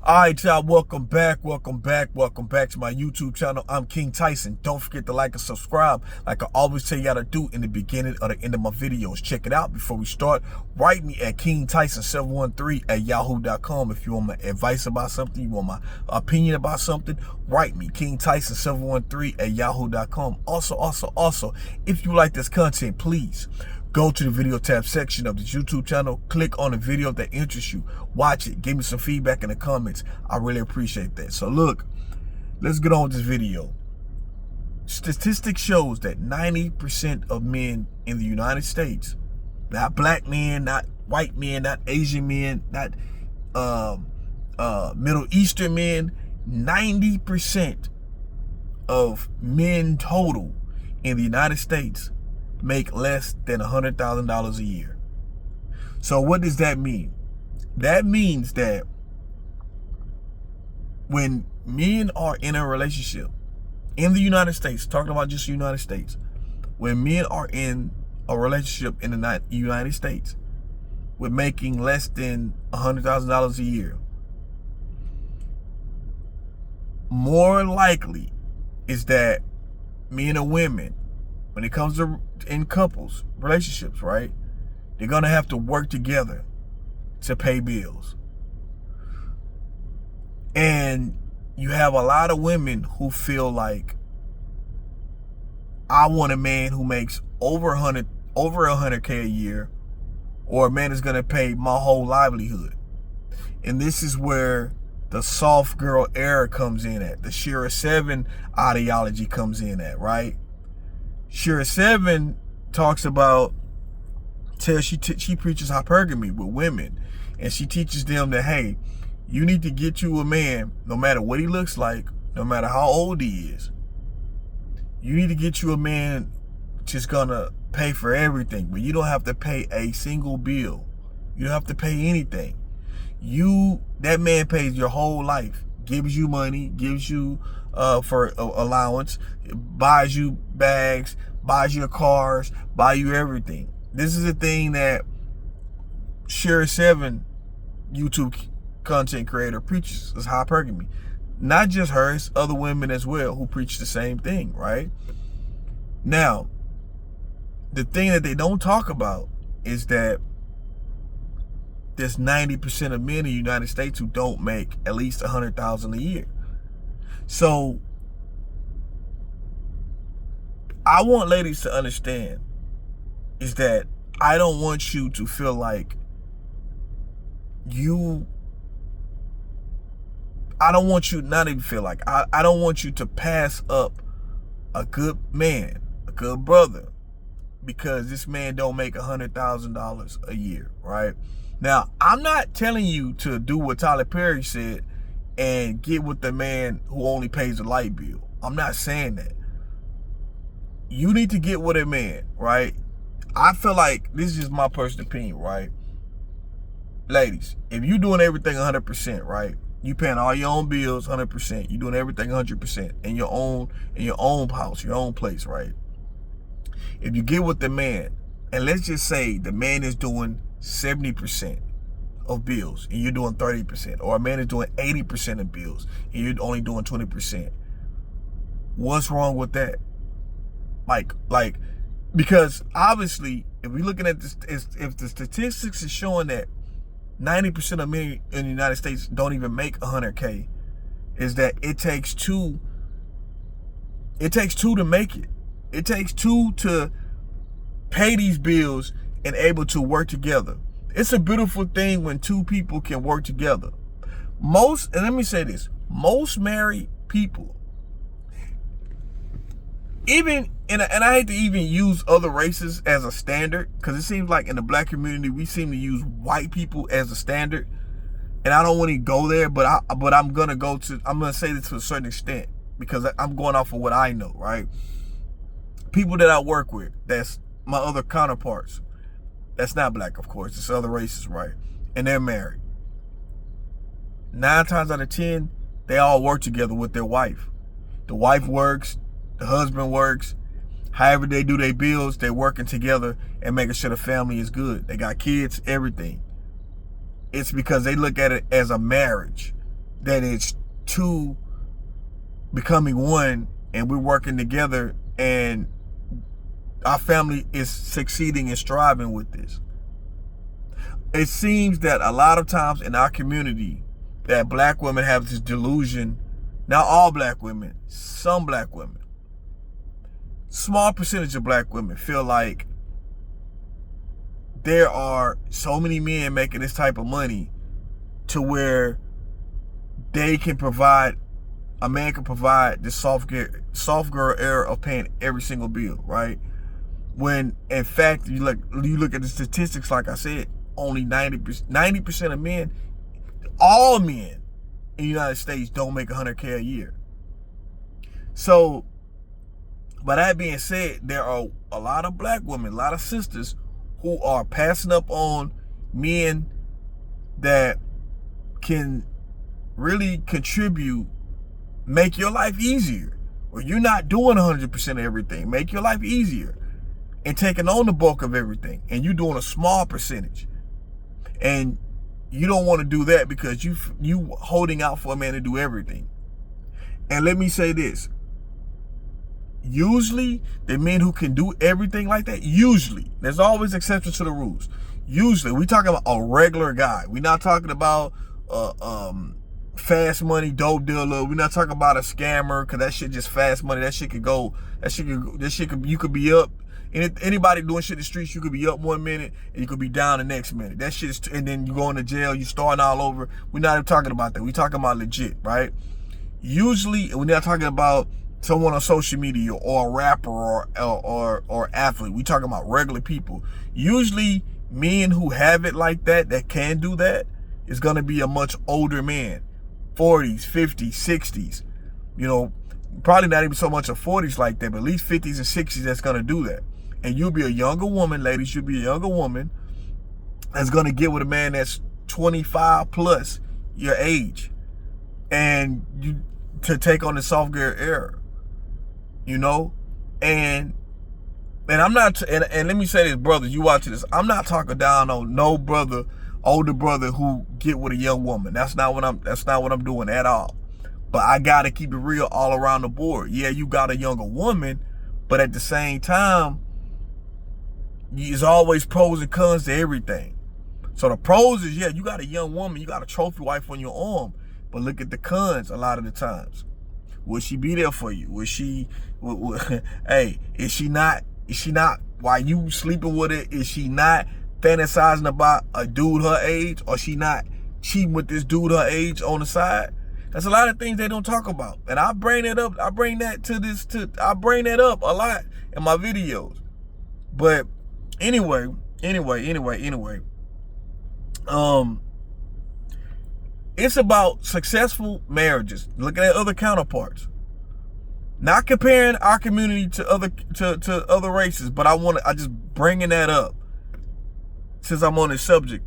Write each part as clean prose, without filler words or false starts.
All right, y'all, welcome back to my YouTube channel. I'm King Tyson. Don't forget to like and subscribe like I always tell y'all to do in the beginning or the end of my videos. Check it out. Before we start, write me at KingTyson713@yahoo.com. If you want my advice about something, you want my opinion about something, write me, KingTyson713@yahoo.com. Also, if you like this content, please go to the video tab section of this YouTube channel, click on the video that interests you, watch it, give me some feedback in the comments. I really appreciate that. So look, let's get on with this video. Statistics shows that 90% of men in the United States, not black men, not white men, not Asian men, not Middle Eastern men, 90% of men total in the United States make less than $100,000 a year. So what does that mean? That means that when men are in a relationship in the United States, talking about just the United States, when men are in a relationship in the United States with making less than $100,000 a year, more likely is that men or women, when it comes to in couples, relationships, right, they're going to have to work together to pay bills. And you have a lot of women who feel like, I want a man who makes over 100K a year, or a man is going to pay my whole livelihood. And this is where the soft girl era comes in at, the Shera 7 ideology comes in at, right? Shera 7 talks about, she preaches hypergamy with women, and she teaches them that, hey, you need to get you a man, no matter what he looks like, no matter how old he is. You need to get you a man just gonna pay for everything, but you don't have to pay a single bill. You don't have to pay anything. That man pays your whole life, gives you money, gives you for allowance, buys you bags, buys you cars, buy you everything. This is a thing that Shera 7 YouTube content creator preaches, is hypergamy. Not just her, it's other women as well who preach the same thing, right? Now, the thing that they don't talk about is that there's 90% of men in the United States who don't make at least $100,000 a year. So I want ladies to understand is that I don't want you to feel like I don't want you to pass up a good man, a good brother, because this man don't make $100,000 a year, right? Now, I'm not telling you to do what Tyler Perry said and get with the man who only pays the light bill. I'm not saying that. You need to get with a man, right? I feel like, this is just my personal opinion, right? Ladies, if you're doing everything 100%, right? You paying all your own bills 100%. You doing everything 100% in your own house, your own place, right? If you get with the man, and let's just say the man is doing 70% of bills and you're doing 30%, or a man is doing 80% of bills and you're only doing 20%. What's wrong with that? Like, because obviously, if we're looking at this, if the statistics is showing that 90% of men in the United States don't even make 100K, is that it takes two to make it. It takes two to pay these bills and able to work together. It's a beautiful thing when two people can work together. And let me say this, most married people, and I hate to even use other races as a standard, because it seems like in the black community we seem to use white people as a standard, and I don't want to go there, but I'm gonna say this to a certain extent, because I'm going off of what I know, right? People that I work with, that's my other counterparts, that's not black, of course, it's other races, right? And they're married. 9 times out of 10, they all work together with their wife. The wife works, the husband works. However they do their bills, they're working together and making sure the family is good. They got kids, everything. It's because they look at it as a marriage. that it's two becoming one, and we're working together, and our family is succeeding and striving with this. It seems that a lot of times in our community that black women have this delusion, not all black women, some black women, small percentage of black women feel like there are so many men making this type of money to where they can provide, a man can provide the soft girl era of paying every single bill, right? When in fact you look at the statistics, like I said, only 90% of men, all men in the United States don't make $100K a year. So, by that being said, there are a lot of black women, a lot of sisters who are passing up on men that can really contribute, make your life easier. Where you're not doing 100% of everything, make your life easier, and taking on the bulk of everything, and you're doing a small percentage. And you don't want to do that because you holding out for a man to do everything. And let me say this. Usually, the men who can do everything like that, usually, there's always exceptions to the rules. Usually, we're talking about a regular guy. We're not talking about fast money dope dealer. We're not talking about a scammer, because that shit just fast money. That shit could go. You could be up. Anybody doing shit in the streets, you could be up 1 minute and you could be down the next minute. That shit is, and then you go into jail, you starting all over. We're not even talking about that. We're talking about legit, right? Usually, we're not talking about someone on social media or a rapper or athlete. We're talking about regular people. Usually, men who have it like that can do that, is going to be a much older man, 40s, 50s, 60s. You know, probably not even so much of 40s like that, but at least 50s and 60s that's going to do that. And you'll be a younger woman, ladies, you'll be a younger woman that's going to get with a man that's 25 plus your age, and you to take on the soft girl era, you know? And I'm not, and let me say this, brothers, you watching this, I'm not talking down on no brother, older brother who get with a young woman. That's not what I'm doing at all. But I gotta keep it real all around the board. Yeah, you got a younger woman, but at the same time, there's always pros and cons to everything. So the pros is, yeah, you got a young woman, you got a trophy wife on your arm, but look at the cons a lot of the times. Will she be there for you? Will she, hey, is she not, while you sleeping with it, is she not fantasizing about a dude her age, or she not cheating with this dude her age on the side? That's a lot of things they don't talk about. And I bring that up, I bring that up a lot in my videos. But anyway, it's about successful marriages, looking at other counterparts, not comparing our community to other races. But I just bringing that up since I'm on this subject.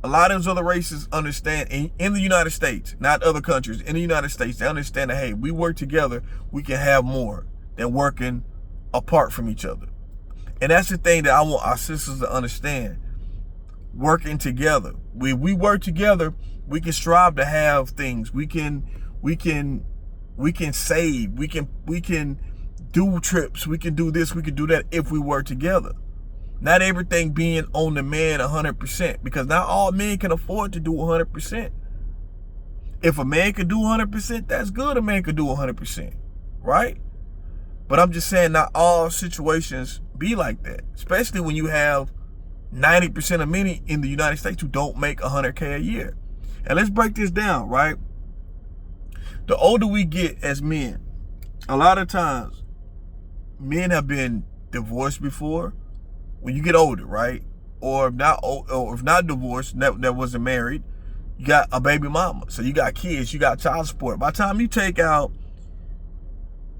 A lot of those other races understand, in the United States, not other countries, in the United States, they understand that, hey, we work together, we can have more than working apart from each other. And that's the thing that I want our sisters to understand. Working together. We work together, we can strive to have things. We can save. We can do trips. We can do this. We can do that if we work together. Not everything being on the man 100%, because not all men can afford to do 100%. If a man could do 100%, that's good. A man could do 100%, right? But I'm just saying, not all situations be like that, especially when you have 90% of men in the United States who don't make 100K a year. And let's break this down, right? The older we get as men, a lot of times, men have been divorced before. When you get older, right? Or if not divorced, that wasn't married, you got a baby mama. So you got kids, you got child support. By the time you take out,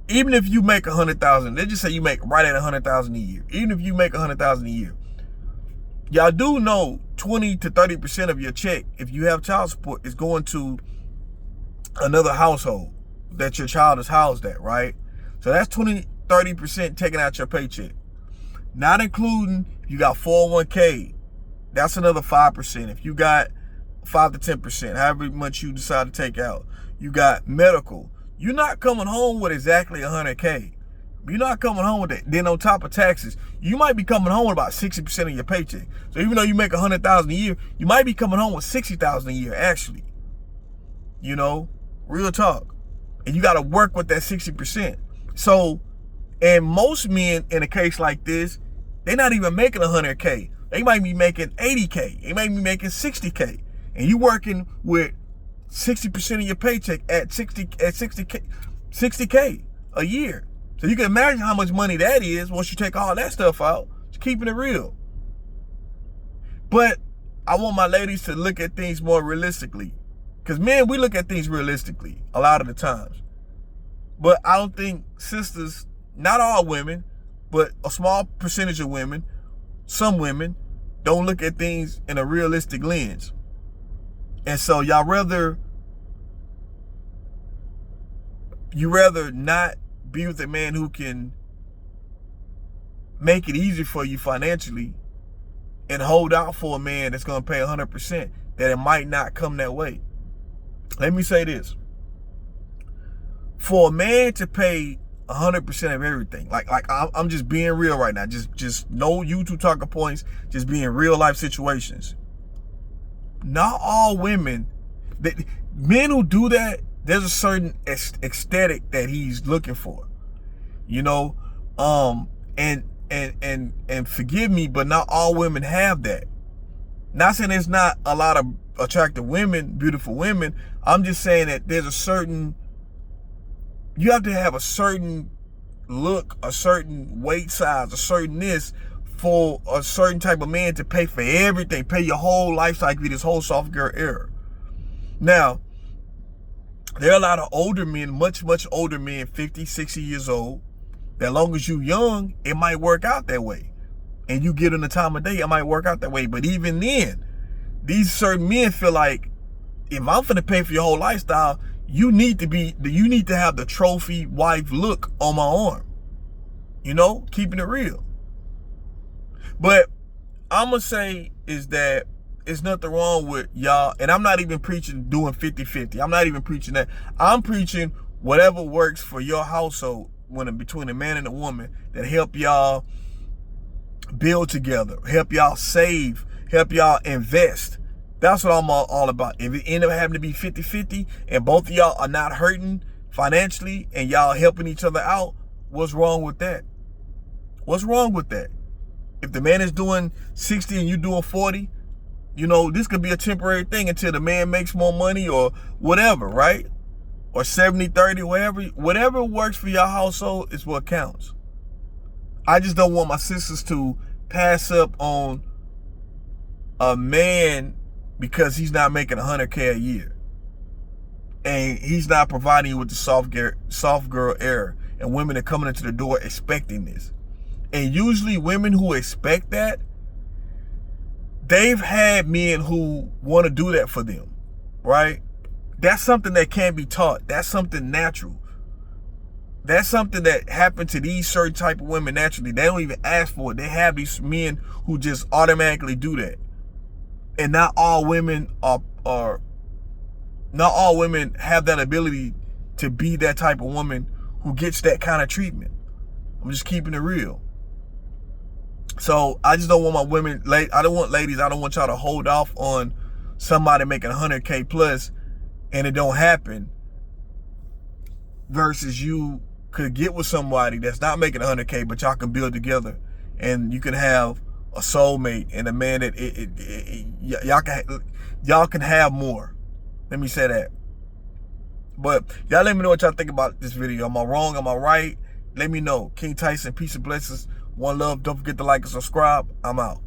even if you make 100,000, let's just say you make right at 100,000 a year. Even if you make 100,000 a year, y'all do know 20 to 30% of your check, if you have child support, is going to another household that your child is housed at, right? So that's 20, 30% taken out your paycheck. Not including, if you got 401k, that's another 5%. If you got 5 to 10%, however much you decide to take out. You got medical. You're not coming home with exactly 100K. You're not coming home with that. Then on top of taxes, you might be coming home with about 60% of your paycheck. So even though you make $100,000 a year, you might be coming home with $60,000 a year, actually. You know, real talk. And you got to work with that 60%. So, and most men in a case like this, they're not even making 100K. They might be making 80K. They might be making 60K. And you working with 60% of your paycheck at 60K a year. So you can imagine how much money that is once you take all that stuff out. Just keeping it real. But I want my ladies to look at things more realistically. Because men, we look at things realistically a lot of the times. But I don't think sisters, not all women, but a small percentage of women, some women, don't look at things in a realistic lens. And so you rather not be with a man who can make it easy for you financially and hold out for a man that's going to pay 100%, that it might not come that way. Let me say this. For a man to pay 100% of everything, like I'm just being real right now, just no YouTube talking points, just being real life situations. Not all women, men who do that, there's a certain aesthetic that he's looking for, you know, and forgive me, but not all women have that. Not saying there's not a lot of attractive women, beautiful women. I'm just saying that there's a certain, you have to have a certain look, a certain weight size, a certain this for a certain type of man to pay for everything, pay your whole life cycle, this whole soft girl era. Now, there are a lot of older men, much older men, 50, 60 years old, that as long as you're young, it might work out that way. And you get in the time of day, it might work out that way. But even then, these certain men feel like, if I'm finna pay for your whole lifestyle, you need to have the trophy wife look on my arm. You know, keeping it real. But I'm gonna say is that it's nothing wrong with y'all, and I'm not even preaching doing 50-50. I'm not even preaching that. I'm preaching whatever works for your household between a man and a woman that help y'all build together, help y'all save, help y'all invest. That's what I'm all about. If it end up having to be 50-50 and both of y'all are not hurting financially and y'all helping each other out, what's wrong with that? What's wrong with that? If the man is doing 60 and you doing 40, you know, this could be a temporary thing until the man makes more money or whatever, right? Or 70-30, whatever works for your household is what counts. I just don't want my sisters to pass up on a man because he's not making 100K a year. And he's not providing you with the soft girl era. And women are coming into the door expecting this. And usually women who expect that, they've had men who want to do that for them, right? That's something that can't be taught. That's something natural. That's something that happened to these certain type of women naturally. They don't even ask for it. They have these men who just automatically do that. And not all women not all women have that ability to be that type of woman who gets that kind of treatment. I'm just keeping it real. So I just don't want my women, I don't want y'all to hold off on somebody making 100K plus and it don't happen, versus you could get with somebody that's not making 100K, but y'all can build together and you can have a soulmate and a man that y'all can have more. Let me say that. But y'all let me know what y'all think about this video. Am I wrong? Am I right? Let me know. King Tyson, peace and blessings. One love. Don't forget to like and subscribe. I'm out.